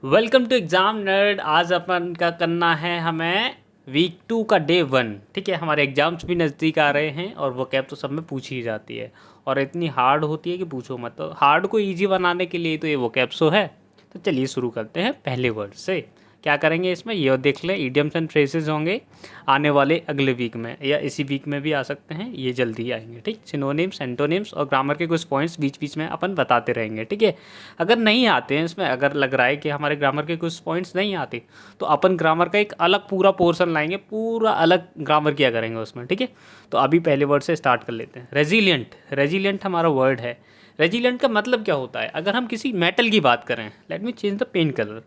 Welcome to exam nerd. आज अपन का करना है हमें वीक 2 का डे 1। ठीक है, हमारे एग्ज़ाम्स भी नज़दीक आ रहे हैं और वो कैब तो सब में पूछी ही जाती है और इतनी हार्ड होती है कि पूछो मत। तो हार्ड को इजी बनाने के लिए तो ये वो कैप्सो है। तो चलिए शुरू करते हैं पहले वर्ड से। क्या करेंगे इसमें ये देख लें। इडियम्स एंड फ्रेजेस होंगे आने वाले अगले वीक में या इसी वीक में भी आ सकते हैं, ये जल्दी ही आएंगे। ठीक, सिनोनिम्स, एंटोनिम्स और ग्रामर के कुछ पॉइंट्स बीच बीच में अपन बताते रहेंगे। ठीक है, अगर नहीं आते हैं इसमें, अगर लग रहा है कि हमारे ग्रामर के कुछ पॉइंट्स नहीं आते तो अपन ग्रामर का एक अलग पूरा पोर्शन लाएंगे, पूरा अलग ग्रामर किया करेंगे उसमें। ठीक है, तो अभी पहले वर्ड से स्टार्ट कर लेते हैं। रेजिलियंट। रेजिलियंट हमारा वर्ड है। रेजिलियंट का मतलब क्या होता है? अगर हम किसी मेटल की बात करें, let me change the pen colour.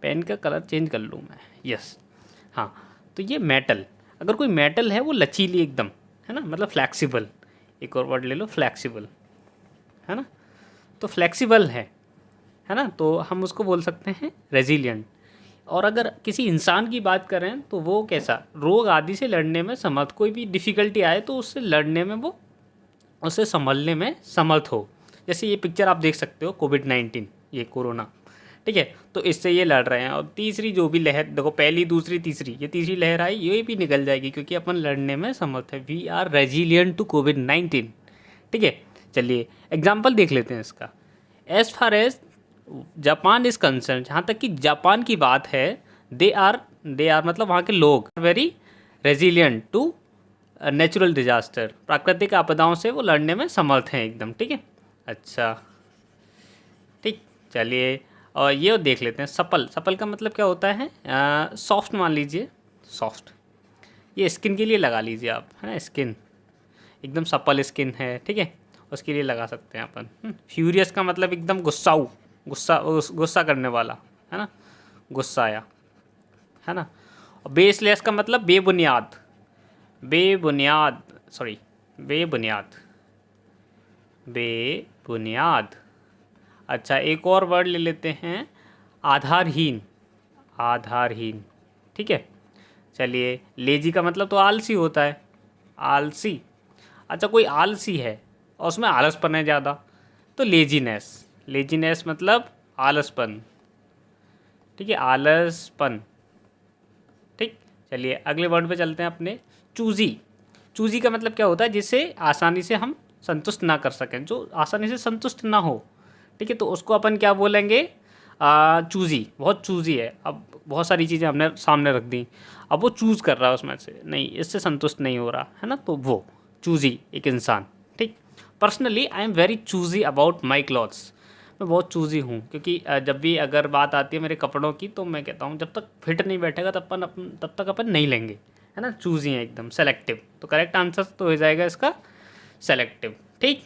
Pen का कलर चेंज कर लूँ मैं, यस। हाँ, तो ये मेटल, अगर कोई मेटल है वो लचीली एकदम, है ना, मतलब फ्लैक्सिबल। एक और वर्ड ले लो, फ्लैक्सिबल, है ना। तो फ्लैक्सिबल है ना, तो हम उसको बोल सकते हैं रेजिलियंट। और अगर किसी इंसान की बात करें तो वो कैसा, रोग आदि से लड़ने में समर्थ, कोई भी डिफ़िकल्टी आए तो उससे लड़ने में वो, उससे संभलने में समर्थ हो। जैसे ये पिक्चर आप देख सकते हो, कोविड-19, ये कोरोना। ठीक है, तो इससे ये लड़ रहे हैं। और तीसरी जो भी लहर देखो, पहली, दूसरी, तीसरी, ये तीसरी लहर आई, ये भी निकल जाएगी क्योंकि अपन लड़ने में समर्थ है। वी आर रेजिलियंट टू कोविड-19। ठीक है, चलिए एग्जाम्पल देख लेते हैं इसका। As far as Japan is concerned, जहाँ तक कि जापान की बात है, दे आर मतलब वहाँ के लोग very resilient to natural disaster, प्राकृतिक आपदाओं से वो लड़ने में समर्थ हैं एकदम। ठीक है, अच्छा, ठीक, चलिए। और ये देख लेते हैं सपल। सपल का मतलब क्या होता है? सॉफ्ट मान लीजिए, सॉफ्ट। ये स्किन के लिए लगा लीजिए आप, है ना, स्किन एकदम सपल स्किन है। ठीक है, उसके लिए लगा सकते हैं अपन। फ्यूरियस का मतलब एकदम गुस्साऊ, गुस्सा करने वाला, है ना, गुस्सा आया, है ना। और बेसलेस का मतलब बेबुनियाद, बेबुनियाद, सॉरी, बेबुनियाद, बेबुनियाद। अच्छा, एक और वर्ड ले लेते हैं, आधारहीन, आधारहीन। ठीक है, चलिए। लेजी का मतलब तो आलसी होता है, आलसी। अच्छा, कोई आलसी है और उसमें आलसपन है ज़्यादा, तो लेजीनेस। लेजीनेस मतलब आलसपन। ठीक है, आलसपन। ठीक, चलिए अगले वर्ड पे चलते हैं अपने। चूजी। चूजी का मतलब क्या होता है? जिसे आसानी से हम संतुष्ट ना कर सकें, जो आसानी से संतुष्ट ना हो। ठीक है, तो उसको अपन क्या बोलेंगे? चूजी, बहुत चूजी है। अब बहुत सारी चीज़ें हमने सामने रख दी, अब वो चूज़ कर रहा है उसमें से, नहीं, इससे संतुष्ट नहीं हो रहा है ना, तो वो चूजी एक इंसान। ठीक, personally I am very choosy about my clothes. मैं बहुत चूज़ी हूँ क्योंकि जब भी अगर बात आती है मेरे कपड़ों की, तो मैं कहता हूँ जब तक फिट नहीं बैठेगा तब तक अपन नहीं लेंगे, है ना। चूज़ी हैं एकदम, सेलेक्टिव। तो करेक्ट आंसर तो हो जाएगा इसका सेलेक्टिव। ठीक,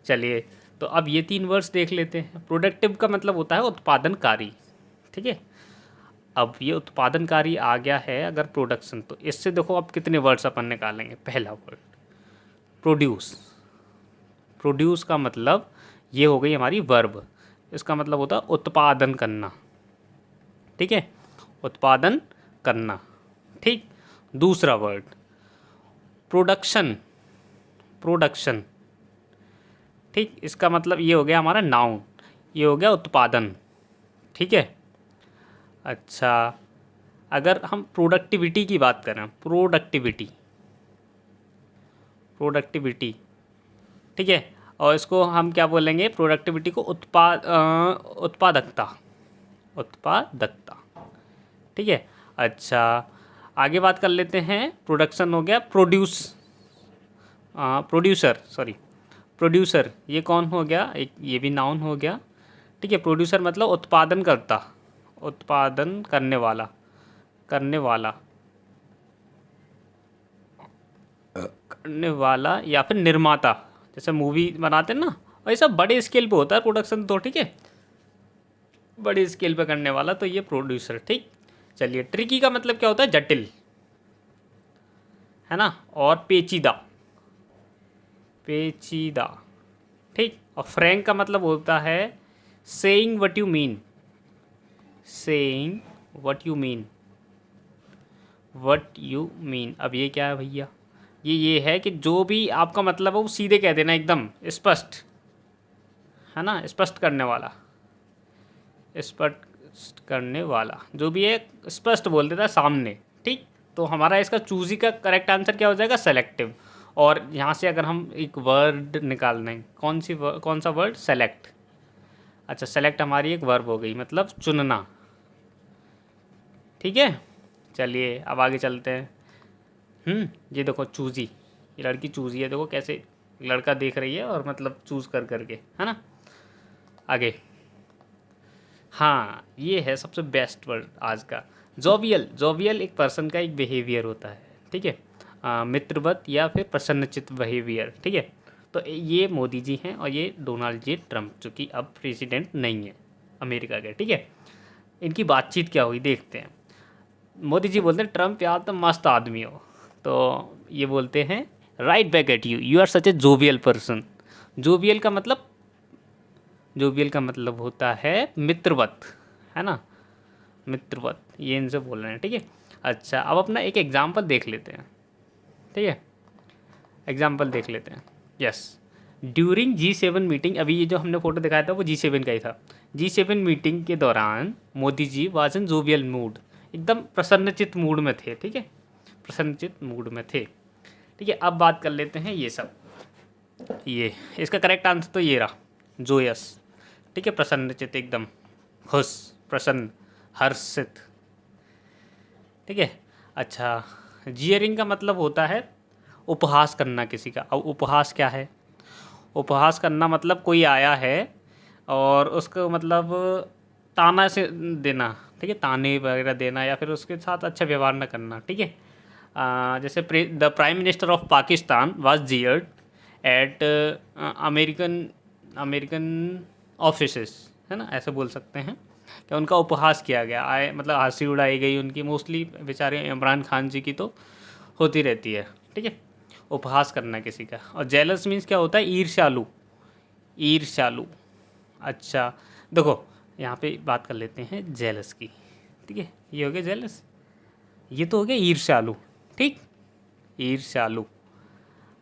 चलिए, तो अब ये 3 वर्ड्स देख लेते हैं। प्रोडक्टिव का मतलब होता है उत्पादनकारी। ठीक है, अब ये उत्पादनकारी आ गया है अगर प्रोडक्शन, तो इससे देखो अब कितने वर्ड्स अपन निकालेंगे। पहला वर्ड प्रोड्यूस। प्रोड्यूस का मतलब ये हो गई हमारी वर्ब। इसका मतलब होता है उत्पादन करना। ठीक है, उत्पादन करना। ठीक, दूसरा वर्ड प्रोडक्शन। प्रोडक्शन, ठीक, इसका मतलब ये हो गया हमारा नाउन, ये हो गया उत्पादन। ठीक है, अच्छा, अगर हम प्रोडक्टिविटी की बात करें, प्रोडक्टिविटी, प्रोडक्टिविटी, ठीक है, और इसको हम क्या बोलेंगे? प्रोडक्टिविटी को उत्पादकता, उत्पादकता। ठीक है, अच्छा, आगे बात कर लेते हैं। प्रोडक्शन हो गया, प्रोड्यूस, प्रोड्यूसर, सॉरी, प्रोड्यूसर, ये कौन हो गया? एक ये भी नाउन हो गया। ठीक है, प्रोड्यूसर मतलब उत्पादन करता, उत्पादन करने वाला, करने वाला, करने वाला, या फिर निर्माता। जैसे मूवी बनाते हैं ना, और ये सब बड़े स्केल पे होता है प्रोडक्शन तो। ठीक है, बड़े स्केल पे करने वाला, तो ये प्रोड्यूसर। ठीक, चलिए। ट्रिकी का मतलब क्या होता है? जटिल, है ना, और पेचीदा, पेचीदा। ठीक, और फ्रैंक का मतलब होता है saying what you mean, saying what you mean, what you mean. अब ये क्या है भैया? ये है कि जो भी आपका मतलब है वो सीधे कह देना, एकदम स्पष्ट, है ना, स्पष्ट करने वाला, स्पष्ट स्पष्ट करने वाला, जो भी है स्पष्ट बोल देता है सामने, ठीक। तो हमारा इसका चूजी का करेक्ट आंसर क्या हो जाएगा, सेलेक्टिव। और यहाँ से अगर हम एक वर्ड निकालना है, कौन सा वर्ड, सेलेक्ट। अच्छा, सेलेक्ट हमारी एक वर्ब हो गई, मतलब चुनना, ठीक है। चलिए अब आगे चलते हैं। ये देखो चूजी, ये लड़की चूजी है, देखो कैसे लड़का देख रही है और मतलब चूज़ कर करके, है ना। आगे, हाँ ये है सबसे बेस्ट वर्ड आज का, जोवियल। जोवियल एक पर्सन का एक बिहेवियर होता है, ठीक है, मित्रवत या फिर प्रसन्नचित्त बिहेवियर, ठीक है। तो ये मोदी जी हैं और ये डोनाल्ड जी ट्रम्प, जो कि अब प्रेसिडेंट नहीं है अमेरिका के, ठीक है। इनकी बातचीत क्या हुई देखते हैं। मोदी जी बोलते हैं, ट्रम्प यार तो मस्त आदमी हो। तो ये बोलते हैं, right back at you, you are such a jovial person. Jovial का मतलब, जोवियल का मतलब होता है मित्रवत, है ना, मित्रवत, ये इनसे बोल रहे हैं, ठीक है। अच्छा, अब अपना एक एग्जाम्पल देख लेते हैं, ठीक है, एग्जाम्पल देख लेते हैं। यस, ड्यूरिंग G7 मीटिंग, अभी ये जो हमने फोटो दिखाया था वो G7 का ही था। G7 मीटिंग के दौरान Modi ji was in jovial mood, एकदम प्रसन्नचित मूड में थे, ठीक है, प्रसन्नचित मूड में थे, ठीक है। अब बात कर लेते हैं ये सब, ये इसका करेक्ट आंसर तो ये रहा, जोयस, ठीक है, प्रसन्नचित, एकदम खुश, प्रसन्न, हर्षित, ठीक है। अच्छा, जियरिंग का मतलब होता है उपहास करना किसी का। अब उपहास क्या है, उपहास करना मतलब कोई आया है और उसको मतलब ताना से देना, ठीक है, ताने वगैरह देना या फिर उसके साथ अच्छा व्यवहार न करना, ठीक है। जैसे the prime minister of Pakistan was jeered at American offices, है ना, ऐसे बोल सकते हैं कि उनका उपहास किया गया, आए मतलब हंसी उड़ाई गई उनकी, मोस्टली बेचारे इमरान खान जी की तो होती रहती है, ठीक है, उपहास करना किसी का। और जेलस मीन्स क्या होता है, ईर्ष्यालु, ईर्ष्यालु। अच्छा देखो, यहाँ पे बात कर लेते हैं जेलस की, ठीक है, ये हो गया जेलस, ये तो हो गया ईर्ष्यालु, ठीक, ईर्ष्यालु।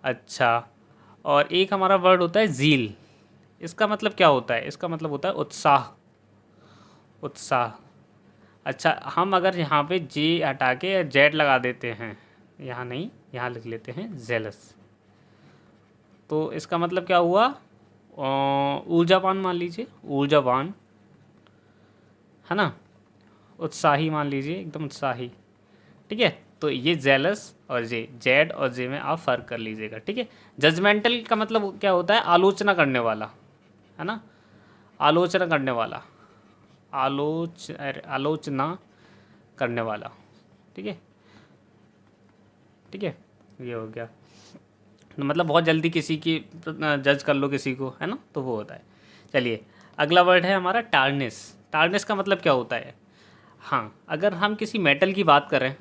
अच्छा, और एक हमारा वर्ड होता है जील, इसका मतलब क्या होता है, इसका मतलब होता है उत्साह, उत्साह। अच्छा, हम अगर यहाँ पे जे हटा के जेड लगा देते हैं, यहाँ नहीं, यहाँ लिख लेते हैं जेलस, तो इसका मतलब क्या हुआ, ऊर्जावान मान लीजिए, ऊर्जावान, है ना, उत्साही मान लीजिए, एकदम उत्साही, ठीक है। तो ये जेलस और जे, जेड और जे में आप फ़र्क कर लीजिएगा, ठीक है। जजमेंटल का मतलब क्या होता है, आलोचना करने वाला, है ना, आलोचना करने वाला, आलोचना करने वाला, ठीक है, ठीक है, ये हो गया। तो मतलब बहुत जल्दी किसी की जज कर लो किसी को, है ना, तो वो होता है। चलिए अगला वर्ड है हमारा टार्निस। टार्निस का मतलब क्या होता है, हाँ अगर हम किसी मेटल की बात करें,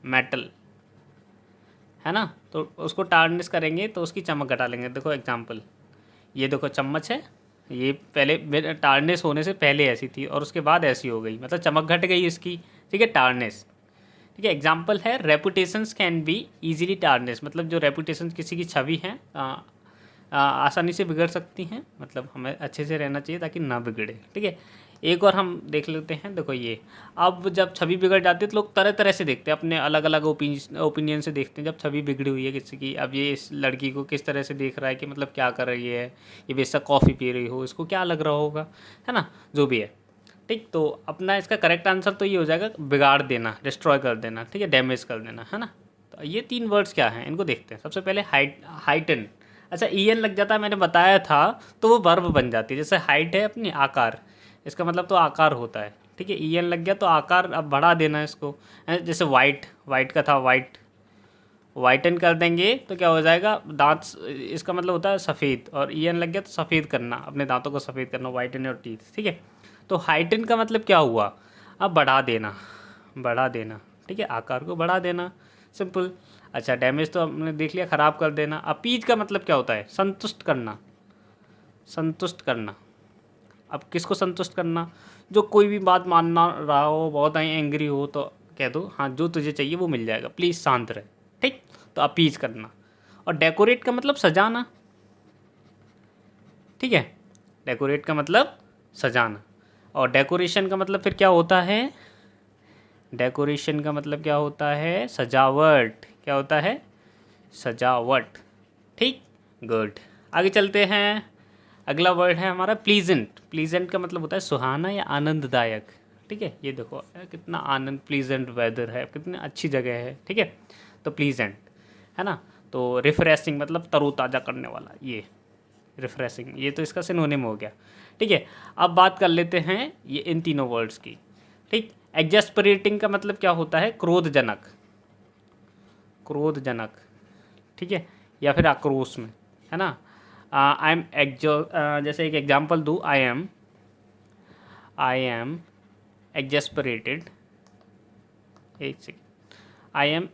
मेटल, है ना, तो उसको टार्निस करेंगे तो उसकी चमक घटा लेंगे। देखो एग्जांपल, ये देखो चम्मच है, ये पहले टार्निस होने से पहले ऐसी थी और उसके बाद ऐसी हो गई, मतलब चमक घट गई इसकी, ठीक है, टार्निस, ठीक है। एग्जाम्पल है, रेपुटेशंस कैन बी ईजिली टार्निश, मतलब जो रेपुटेशन किसी की छवि है आसानी से बिगड़ सकती हैं, मतलब हमें अच्छे से रहना चाहिए ताकि ना बिगड़े, ठीक है। एक और हम देख लेते हैं, देखो ये, अब जब छवि बिगड़ जाती है तो लोग तरह तरह से देखते हैं, अपने अलग अलग ओपिनियन से देखते हैं। जब छवि बिगड़ी हुई है किसी की, अब ये इस लड़की को किस तरह से देख रहा है कि मतलब क्या कर रही है, ये बेशक कॉफ़ी पी रही हो, इसको क्या लग रहा होगा, है ना, जो भी है, ठीक। तो अपना इसका करेक्ट आंसर तो ये हो जाएगा, बिगाड़ देना, डिस्ट्रॉय कर देना, ठीक है, डैमेज कर देना, है ना। तो ये 3 वर्ड्स क्या हैं, इनको देखते हैं। सबसे पहले हाइटन। अच्छा, ईएन लग जाता है, मैंने बताया था, तो वो वर्ब बन जाती है। जैसे हाइट है अपनी, आकार, इसका मतलब तो आकार होता है, ठीक है, ईएन लग गया तो आकार, अब बढ़ा देना इसको। जैसे वाइट, वाइट का था वाइट, वाइटन कर देंगे तो क्या हो जाएगा, दांत, इसका मतलब होता है सफ़ेद, और ईएन लग गया तो सफ़ेद करना, अपने दांतों को सफ़ेद करना, वाइटन योर टीथ, ठीक है। तो हाइटन का मतलब क्या हुआ, अब बढ़ा देना, बढ़ा देना, ठीक है, आकार को बढ़ा देना, सिंपल। अच्छा, डैमेज तो हमने देख लिया, ख़राब कर देना। अपीज का मतलब क्या होता है, संतुष्ट करना, संतुष्ट करना। अब किसको संतुष्ट करना, जो कोई भी बात मानना रहा हो, बहुत ही एंग्री हो, तो कह दो हाँ जो तुझे चाहिए वो मिल जाएगा, प्लीज़ शांत रहे, ठीक। तो अपीज करना। और डेकोरेट का मतलब सजाना, ठीक है, डेकोरेट का मतलब सजाना। और डेकोरेशन का मतलब फिर क्या होता है? डेकोरेशन का मतलब क्या होता है? सजावट। क्या होता है? सजावट। ठीक, गुड। आगे चलते हैं। अगला वर्ड है हमारा प्लीजेंट। प्लीजेंट का मतलब होता है सुहाना या आनंददायक। ठीक है, ये देखो कितना आनंद, प्लीजेंट वेदर है, कितनी अच्छी जगह है। ठीक है, तो प्लीजेंट है ना। तो रिफ्रेशिंग मतलब तरोताज़ा करने वाला, ये रिफ्रेशिंग, ये तो इसका सिनोनिम हो गया। ठीक है, अब बात कर लेते हैं ये इन तीनों वर्ड्स की। ठीक, एग्जस्परेटिंग का मतलब क्या होता है? क्रोधजनक। क्रोधजनक, ठीक है, या फिर आक्रोश में, है ना। आई एम जैसे एक एग्जांपल दूँ, आई एम एग्जस्परेटेड, एक second, I am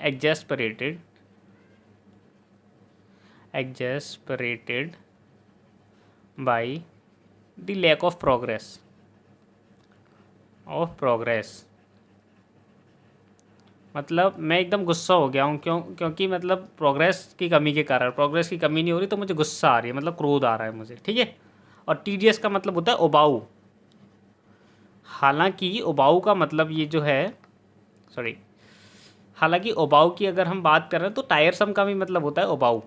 exasperated by the lack of progress, मतलब मैं एकदम गुस्सा हो गया हूँ, क्योंकि मतलब प्रोग्रेस की कमी के कारण, प्रोग्रेस की कमी नहीं हो रही तो मुझे गुस्सा आ रही है, मतलब क्रोध आ रहा है मुझे। ठीक है, और टीडियस का मतलब होता है उबाऊ। हालांकि उबाऊ का मतलब ये जो है, सॉरी, हालांकि उबाऊ की अगर हम बात कर रहे हैं तो टायरसम का भी मतलब होता है उबाऊ,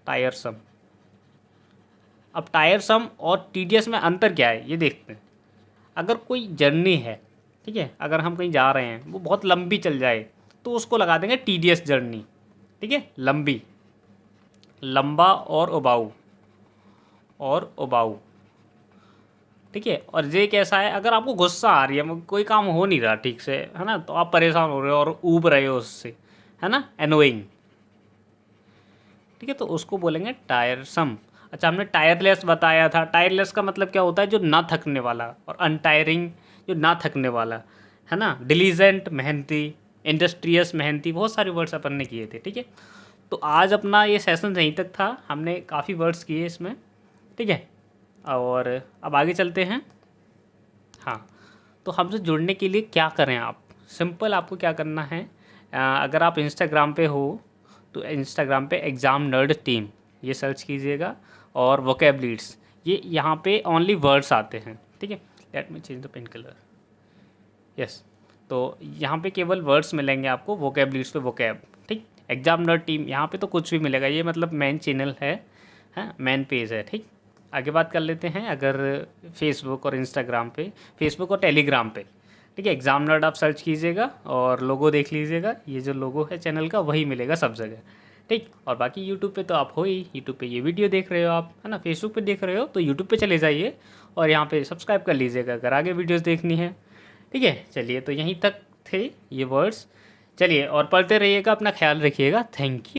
टायरसम। अब टायरसम और टीडियस में अंतर क्या है ये देखते हैं। अगर कोई जर्नी है, ठीक है, अगर हम कहीं जा रहे हैं, वो बहुत लंबी चल जाए तो उसको लगा देंगे टीडियस जर्नी। ठीक है, लंबी, लंबा और उबाऊ। ठीक है, और ये कैसा है? अगर आपको गुस्सा आ रही है, कोई काम हो नहीं रहा ठीक से, है ना, तो आप परेशान हो रहे हो और ऊब रहे हो उससे, है ना, एनोइंग। ठीक है, तो उसको बोलेंगे टायरसम। अच्छा, हमने टायरलेस बताया था। टायरलेस का मतलब क्या होता है? जो ना थकने वाला, और अनटायरिंग जो ना थकने वाला, है ना। डिलीजेंट मेहनती, इंडस्ट्रियस मेहनती, बहुत सारे वर्ड्स अपन ने किए थे। ठीक है, तो आज अपना ये सेशन यहीं तक था, हमने काफ़ी वर्ड्स किए इसमें। ठीक है, और अब आगे चलते हैं। हाँ, तो हमसे जुड़ने के लिए क्या करें आप? सिंपल, आपको क्या करना है, अगर आप इंस्टाग्राम पे हो तो इंस्टाग्राम पे एग्ज़ाम नर्ड टीम ये सर्च कीजिएगा, और वोकेबलीड्स, ये यहाँ पे ओनली वर्ड्स आते हैं। ठीक है, let me change the pen colour, yes. तो यहाँ पे केवल वर्ड्स मिलेंगे आपको, वोकेबलीड्स पे वोकेब। ठीक, एग्ज़ाम नर्ड टीम, यहाँ पे तो कुछ भी मिलेगा, ये मतलब मेन चैनल है, मेन पेज है। ठीक, आगे बात कर लेते हैं। अगर फेसबुक और इंस्टाग्राम पे, फेसबुक और टेलीग्राम पे, ठीक है, एग्ज़ाम नर्ड आप सर्च कीजिएगा और लोगो देख लीजिएगा, ये जो लोगो है चैनल का वही मिलेगा सब जगह। ठीक, और बाकी यूट्यूब पे तो आप हो ही, यूट्यूब पे ये वीडियो देख रहे हो आप, है ना, फेसबुक पे देख रहे हो तो यूट्यूब पे चले जाइए और यहाँ पे सब्सक्राइब कर लीजिएगा अगर आगे वीडियोस देखनी है। ठीक है, चलिए, तो यहीं तक थे ये वर्ड्स। चलिए, और पढ़ते रहिएगा, अपना ख्याल रखिएगा। Thank you.